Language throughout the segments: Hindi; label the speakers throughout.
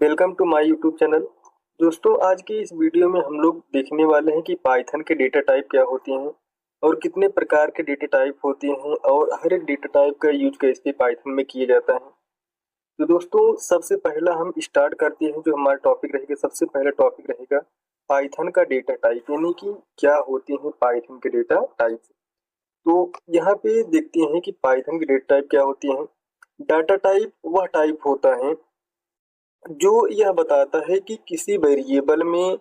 Speaker 1: Welcome to my YouTube channel. दोस्तों, आज की इस वीडियो में हम लोग देखने वाले हैं कि पाइथन के डेटा टाइप क्या होते हैं और कितने प्रकार के डेटा टाइप होते हैं और हर एक डेटा टाइप का यूज कैसे पाइथन में किया जाता है। तो दोस्तों, सबसे पहला हम स्टार्ट करते हैं। जो हमारा टॉपिक रहेगा, सबसे पहला टॉपिक रहेगा पाइथन का डेटा टाइप, यानी कि क्या होते हैं पाइथन के डेटा टाइप। तो यहाँ पे देखते हैं कि पाइथन के डेटा टाइप क्या होती हैं। डाटा टाइप वह टाइप होता है जो यह बताता है कि किसी वेरिएबल में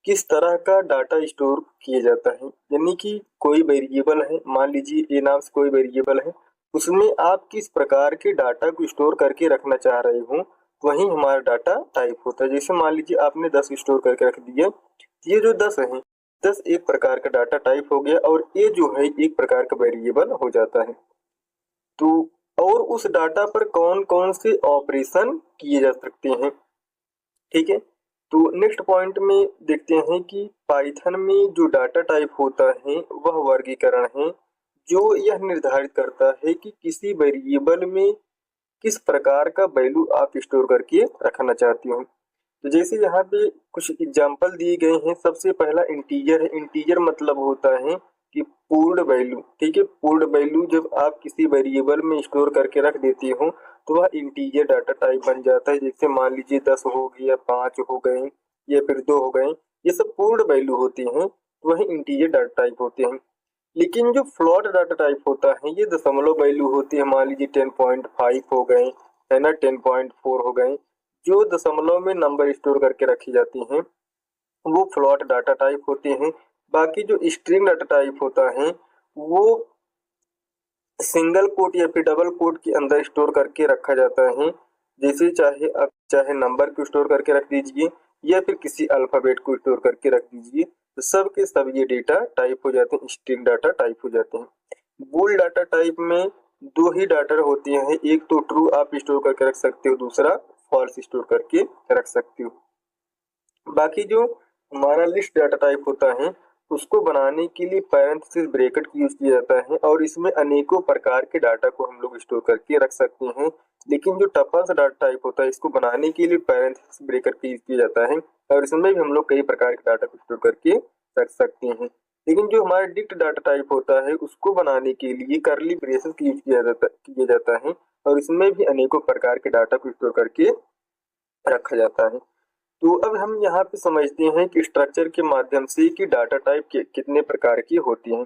Speaker 1: किस तरह का डाटा स्टोर किया जाता है। यानी कि कोई वेरिएबल है, मान लीजिए ए नाम से कोई वेरिएबल है, उसमें आप किस प्रकार के डाटा को स्टोर करके रखना चाह रहे हो, वही हमारा डाटा टाइप होता है। जैसे मान लीजिए आपने 10 स्टोर करके रख दिया, ये जो 10 है, 10 एक प्रकार का डाटा टाइप हो गया और ये जो है एक प्रकार का वेरिएबल हो जाता है। तो और उस डाटा पर कौन कौन से ऑपरेशन किए जा सकते हैं, ठीक है। तो नेक्स्ट पॉइंट में देखते हैं कि पाइथन में जो डाटा टाइप होता है वह वर्गीकरण है जो यह निर्धारित करता है कि किसी वेरिएबल में किस प्रकार का वैल्यू आप स्टोर करके रखना चाहते हो। तो जैसे यहाँ पे कुछ एग्जाम्पल दिए गए हैं। सबसे पहला इंटीजर है। इंटीजर मतलब होता है कि पूर्ण वैल्यू, ठीक है। पूर्ण वैल्यू जब आप किसी वेरिएबल में स्टोर करके रख देते हो तो वह इंटीजर डाटा टाइप बन जाता है। जैसे मान लीजिए 10 हो गया, 5 हो गए या फिर 2 हो गए, ये सब पूर्ण वैल्यू होती हैं, तो वही इंटीजर डाटा टाइप होते हैं। लेकिन जो फ्लोट डाटा टाइप होता है ये दशमलव वैल्यू होती है। मान लीजिए 10.5 हो गए, है ना, 10.4 हो गए, जो दशमलव में नंबर स्टोर करके रखी जाती हैं वो फ्लोट डाटा टाइप होते हैं। बाकी जो स्ट्रिंग डाटा टाइप होता है वो सिंगल कोट या फिर डबल कोट के अंदर स्टोर करके रखा जाता है। जैसे चाहे आप चाहे नंबर को स्टोर करके रख दीजिए या फिर किसी अल्फाबेट को स्टोर करके रख दीजिए, तो सब के सब ये डेटा टाइप हो जाते हैं, स्ट्रिंग डाटा टाइप हो जाते हैं। बूल डाटा टाइप में दो ही डाटा होती हैं, एक तो ट्रू आप स्टोर करके रख सकते हो, दूसरा फॉल्स स्टोर करके रख सकते हो। बाकी जो हमारा लिस्ट डाटा टाइप होता है उसको बनाने के लिए पैरेंथेसिस ब्रैकेट की यूज किया जाता है और इसमें अनेकों प्रकार के डाटा को हम लोग स्टोर करके रख सकते हैं। लेकिन जो टपल्स डाटा टाइप होता है इसको बनाने के लिए पैरेंथेसिस ब्रैकेट की यूज किया जाता है और इसमें भी हम लोग कई प्रकार के डाटा को स्टोर करके रख सकते हैं। लेकिन जो हमारा डिक्ट डाटा टाइप होता है उसको बनाने के लिए कर्ली ब्रेसेस की यूज किया जाता है और इसमें भी अनेकों प्रकार के डाटा को स्टोर करके रखा जाता है। तो अब हम यहाँ पे समझते हैं कि स्ट्रक्चर के माध्यम से कि डाटा टाइप कितने प्रकार की होती हैं।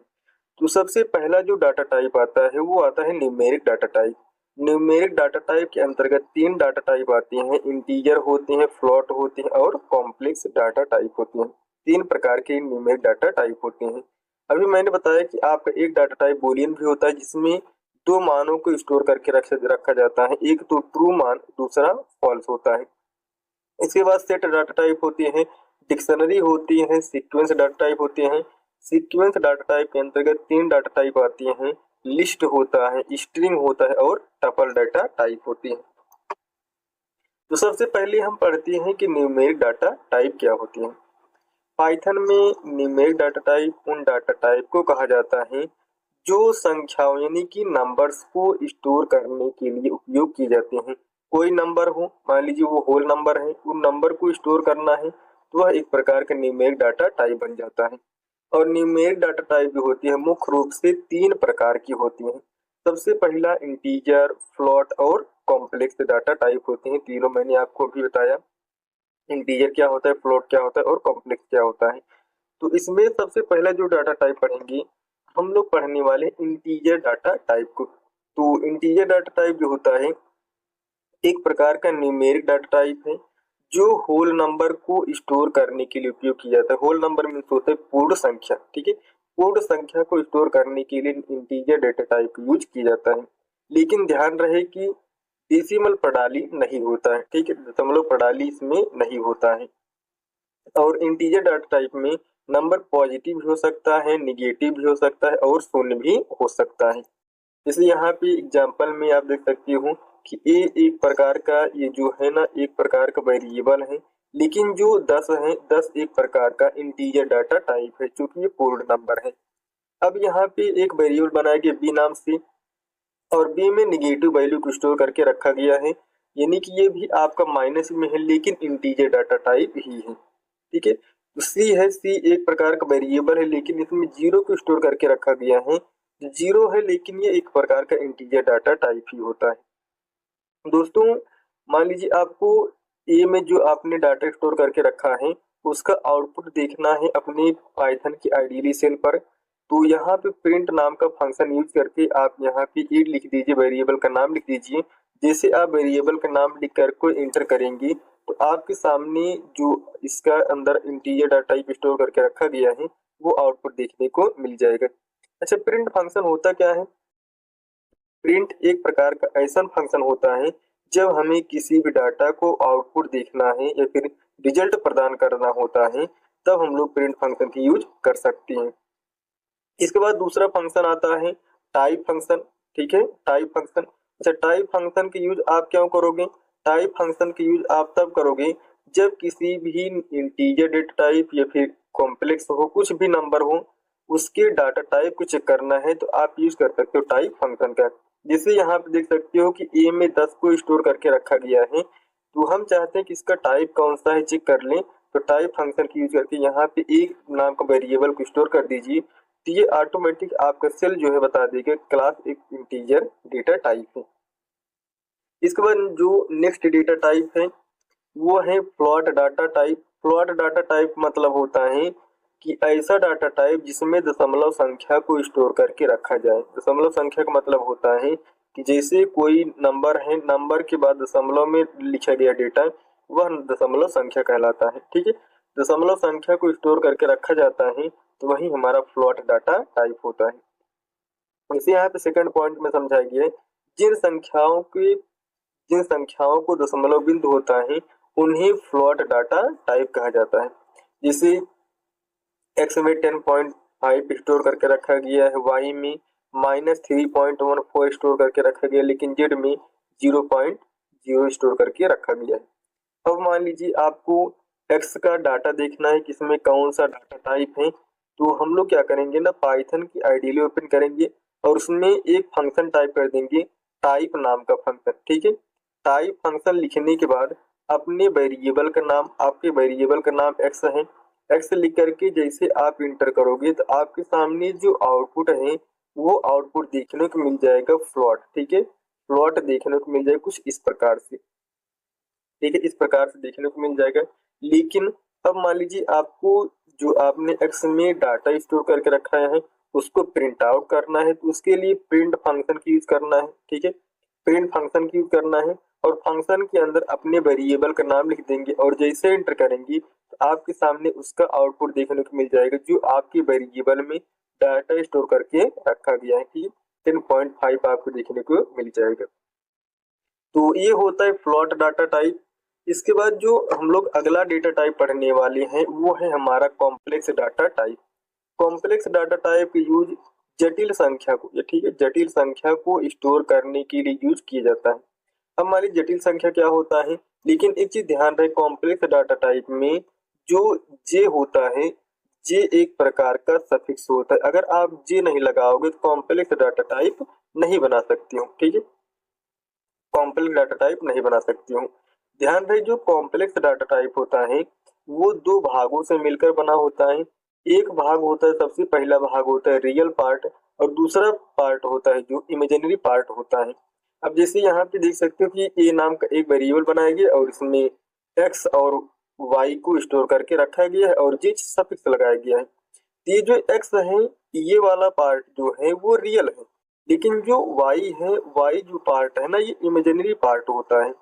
Speaker 1: तो सबसे पहला जो डाटा टाइप आता है वो आता है numeric data type. Numeric data type के अंतर्गत 3 डाटा टाइप आती हैं, इंटीजर होते हैं, फ्लोट होते हैं और कॉम्प्लेक्स डाटा टाइप होते हैं। 3 प्रकार के न्यूमेरिक डाटा टाइप होते हैं। अभी मैंने बताया कि आपका एक डाटा टाइप बूलियन भी होता है जिसमें दो मानों को स्टोर करके रखा जाता है, एक तो ट्रू मान, दूसरा फॉल्स होता है। इसके बाद सेट डाटा टाइप होती है, डिक्शनरी होती है, सीक्वेंस डाटा टाइप होते हैं। सीक्वेंस डाटा टाइप के अंतर्गत 3 डाटा टाइप आती हैं, लिस्ट होता है, स्ट्रिंग होता है और टपल डाटा टाइप होती है। तो सबसे पहले हम पढ़ते हैं कि न्यूमेरिक डाटा टाइप क्या होती है। पाइथन में न्यूमेरिक डाटा टाइप उन डाटा टाइप को कहा जाता है जो संख्याओं यानी कि नंबर्स को स्टोर करने के लिए उपयोग किए जाते हैं। कोई नंबर हो, मान लीजिए वो होल नंबर है, उन नंबर को स्टोर करना है तो वह एक प्रकार का न्यूमेरिक डाटा टाइप बन जाता है। और न्यूमेरिक डाटा टाइप जो होती है मुख्य रूप से 3 प्रकार की होती है। सबसे पहला इंटीजर, फ्लोट और कॉम्प्लेक्स डाटा टाइप होते हैं। तीनों मैंने आपको अभी बताया, इंटीजर क्या होता है, फ्लोट क्या होता है और कॉम्प्लेक्स क्या होता है। तो इसमें सबसे पहला जो डाटा टाइप पढ़ेंगे हम लोग, पढ़ने वाले इंटीजर डाटा टाइप को। तो इंटीजर डाटा टाइप जो होता है एक प्रकार का न्यूमेरिक डाटा टाइप है जो होल नंबर को स्टोर करने के लिए उपयोग किया जाता है। होल नंबर मीन्स होता है पूर्ण संख्या, ठीक है। पूर्ण संख्या को स्टोर करने के लिए इंटीजर डाटा टाइप का यूज किया जाता है। लेकिन ध्यान रहे कि डेसिमल प्रणाली नहीं होता है, ठीक है, दशमलव प्रणाली इसमें नहीं होता है। और इंटीजर डाटा टाइप में नंबर पॉजिटिव भी हो सकता है, निगेटिव भी हो सकता है और शून्य भी हो सकता है। जैसे यहाँ पे एग्जांपल में आप देख सकते हो कि ए एक प्रकार का, ये जो है ना, एक प्रकार का वेरिएबल है। लेकिन जो 10 है, 10 एक प्रकार का इंटीजर डाटा टाइप है क्योंकि ये पूर्ण नंबर है। अब यहाँ पे एक वेरिएबल बनाया गया बी नाम से और बी में निगेटिव वैल्यू को स्टोर करके रखा गया है। यानी कि ये भी आपका माइनस में है लेकिन इंटीजर डाटा टाइप ही है। ठीक है, तो सी है, सी एक प्रकार का वेरिएबल है लेकिन इसमें जीरो को स्टोर करके रखा गया है। जीरो है लेकिन ये एक प्रकार का इंटीजर डाटा टाइप ही होता है। दोस्तों मान लीजिए आपको ए में जो आपने डाटा स्टोर करके रखा है उसका आउटपुट देखना है अपने पाइथन की आइडियली सेल पर। तो यहाँ पे प्रिंट नाम का फंक्शन यूज करके आप यहाँ पे ए लिख दीजिए, वेरिएबल का नाम लिख दीजिए। जैसे आप वेरिएबल का नाम लिख कर को एंटर करेंगे तो आपके सामने जो इसका अंदर इंटीजर डाटा टाइप स्टोर करके रखा गया है वो आउटपुट देखने को मिल जाएगा। अच्छा, प्रिंट फंक्शन होता क्या है? प्रिंट एक प्रकार का ऐसा फंक्शन होता है जब हमें किसी भी डाटा को आउटपुट देखना है या फिर रिजल्ट प्रदान करना होता है तब हम लोग प्रिंट फंक्शन की यूज कर सकते हैं। इसके बाद दूसरा फंक्शन आता है टाइप फंक्शन। ठीक है, टाइप फंक्शन। अच्छा, टाइप फंक्शन की यूज आप क्यों करोगे? टाइप फंक्शन की यूज आप तब करोगे जब किसी भी इंटीजर डेटा टाइप या फिर कॉम्प्लेक्स हो, कुछ भी नंबर हो, उसके डाटा टाइप को चेक करना है तो आप यूज कर सकते हो टाइप फंक्शन का। जैसे यहाँ पे देख सकते हो कि ए में 10 को स्टोर करके रखा गया है तो हम चाहते हैं कि इसका टाइप कौन सा है चेक कर लें, तो टाइप फंक्शन की यूज करके यहाँ पे एक नाम का वेरिएबल को स्टोर कर दीजिए तो ये ऑटोमेटिक आपका सेल जो है बता देगा क्लास एक इंटीजर डेटा टाइप है। इसके बाद जो नेक्स्ट डेटा टाइप है वो है float data type. Float data type मतलब होता है कि ऐसा डाटा टाइप जिसमें दशमलव संख्या को स्टोर करके रखा जाए। दशमलव संख्या का मतलब होता है कि जैसे कोई नंबर है, नंबर के बाद दशमलव में लिखा गया डेटा वह दशमलव संख्या कहलाता है। ठीक है, दशमलव संख्या को स्टोर करके रखा जाता है तो वही हमारा फ्लोट डाटा टाइप होता है। इसे यहाँ पे सेकंड पॉइंट में समझाया गया है जिन संख्याओं को दशमलव बिंदु होता है उन्हें फ्लोट डाटा टाइप कहा जाता है। जैसे एक्स में 10.5 स्टोर करके रखा गया है, वाई में -3.14 स्टोर करके रखा गया लेकिन जेड में 0.0 स्टोर करके रखा गया है। अब मान लीजिए आपको एक्स का डाटा देखना है कि इसमें कौन सा डाटा टाइप है, तो हम लोग क्या करेंगे ना, पाइथन की आइडियली ओपन करेंगे और उसमें एक फंक्शन टाइप कर देंगे टाइप नाम का फंक्शन। ठीक है, टाइप फंक्शन लिखने के बाद अपने वेरिएबल का नाम, आपके वेरिएबल का नाम एक्स है, एक्स लिख करके जैसे आप इंटर करोगे तो आपके सामने जो आउटपुट है वो आउटपुट देखने को मिल जाएगा फ्लोट। ठीक है, फ्लोट देखने को मिल जाएगा कुछ इस प्रकार से। ठीक है, इस प्रकार से देखने को मिल जाएगा। लेकिन अब मान लीजिए आपको जो आपने एक्स में डाटा स्टोर करके रखा है उसको प्रिंट आउट करना है तो उसके लिए प्रिंट फंक्शन की यूज करना है। ठीक है, प्रिंट फंक्शन की यूज करना है और फंक्शन के अंदर अपने वेरिएबल का नाम लिख देंगे और जैसे एंटर करेंगे तो आपके सामने उसका आउटपुट देखने को मिल जाएगा जो आपके वेरिएबल में डाटा स्टोर करके रखा गया है कि 10.5 आपको देखने को मिल जाएगा। तो ये होता है फ्लोट डाटा टाइप। इसके बाद जो हम लोग अगला डेटा टाइप पढ़ने वाले हैं वो है हमारा complex data type. Complex data type use जटिल संख्या को, ठीक है, जटिल संख्या को स्टोर करने के लिए यूज किया जाता है। अब हमारी जटिल संख्या क्या होता है, लेकिन एक चीज ध्यान रहे कॉम्प्लेक्स डाटा टाइप में जो जे होता है, जे एक प्रकार का सफिक्स होता है। अगर आप जे नहीं लगाओगे तो कॉम्प्लेक्स डाटा टाइप नहीं बना सकते हो। ठीक है, कॉम्प्लेक्स डाटा टाइप नहीं बना सकती हूँ। ध्यान रहे जो कॉम्प्लेक्स डाटा टाइप होता है वो दो भागों से मिलकर बना होता है। एक भाग होता है, सबसे पहला भाग होता है रियल पार्ट और दूसरा पार्ट होता है जो इमेजिनरी पार्ट होता है। अब जैसे यहाँ पे देख सकते हो कि ए नाम का एक वेरिएबल बनाया गया और इसमें एक्स और वाई को स्टोर करके रखा गया है और जे सफिक्स लगाया गया है। ये जो एक्स है ये वाला पार्ट जो है वो रियल है लेकिन जो वाई है, वाई जो पार्ट है ना ये इमेजिनरी पार्ट होता है।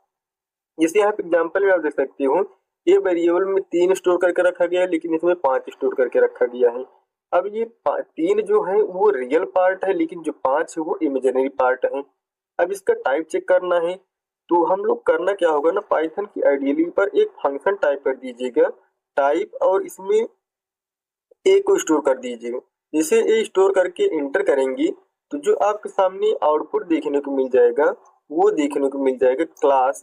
Speaker 1: जैसे यहाँ पे एग्जाम्पल में आप देख सकते हो ये वेरिएबल में 3 स्टोर करके रखा गया है लेकिन इसमें 5 स्टोर करके रखा गया है। अब ये 3 जो है वो रियल पार्ट है लेकिन जो 5 है वो इमेजिनरी पार्ट है। अब इसका टाइप चेक करना है तो हम लोग करना क्या होगा ना, पाइथन की आइडियली पर एक फंक्शन टाइप कर दीजिएगा टाइप और इसमें ए को स्टोर कर दीजिएगा। जैसे ए स्टोर करके इंटर करेंगे तो जो आपके सामने आउटपुट देखने को मिल जाएगा वो देखने को मिल जाएगा क्लास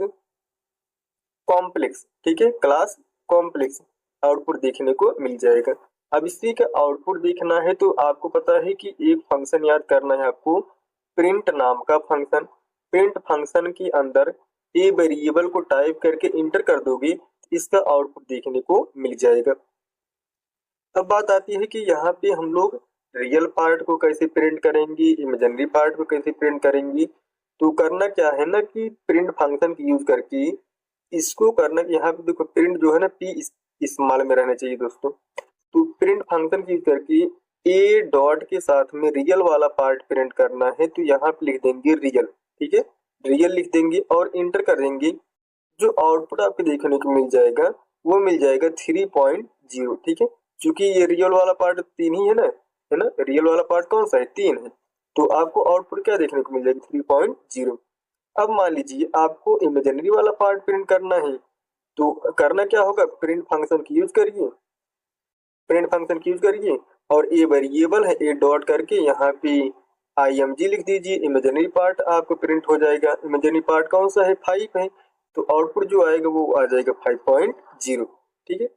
Speaker 1: कॉम्प्लेक्स। ठीक है, क्लास कॉम्प्लेक्स आउटपुट देखने को मिल जाएगा। अब इसी का आउटपुट देखना है तो आपको पता है कि एक फंक्शन याद करना है आपको, प्रिंट नाम का फंक्शन। प्रिंट फंक्शन के अंदर ए वेरिएबल को टाइप करके इंटर कर दोगे, इसका आउटपुट देखने को मिल जाएगा। अब बात आती है कि यहाँ पे हम लोग रियल पार्ट को कैसे प्रिंट करेंगे, इमेजिनरी पार्ट को कैसे प्रिंट करेंगे। तो करना क्या है ना कि प्रिंट फंक्शन की यूज करके इसको करना कि यहाँ पे देखो प्रिंट जो है ना पी इस्तेमाल में रहना चाहिए दोस्तों। तो प्रिंट फंक्शन की यूज करके ए डॉट के साथ में रियल वाला पार्ट प्रिंट करना है, तो यहाँ पे लिख देंगे रियल, ठीक है, रियल लिख देंगे और इंटर कर देंगे। जो आउटपुट आपको देखने को मिल जाएगा वो मिल जाएगा 3.0, ठीक है, क्योंकि ये रियल वाला पार्ट 3 ही है ना, रियल वाला पार्ट कौन सा है, 3 है, तो आपको आउटपुट क्या देखने को मिल जाएगा 3.0। अब मान लीजिए आपको इमेजिनरी वाला पार्ट प्रिंट करना है, तो करना क्या होगा, प्रिंट फंक्शन की यूज करिए, प्रिंट फंक्शन की यूज करिए और ए वेरिएबल है ए डॉट करके यहाँ पे img लिख दीजिए, इमेजिनरी पार्ट आपको प्रिंट हो जाएगा। इमेजिनरी पार्ट कौन सा है, 5 है, तो आउटपुट जो आएगा वो आ जाएगा 5.0, ठीक है।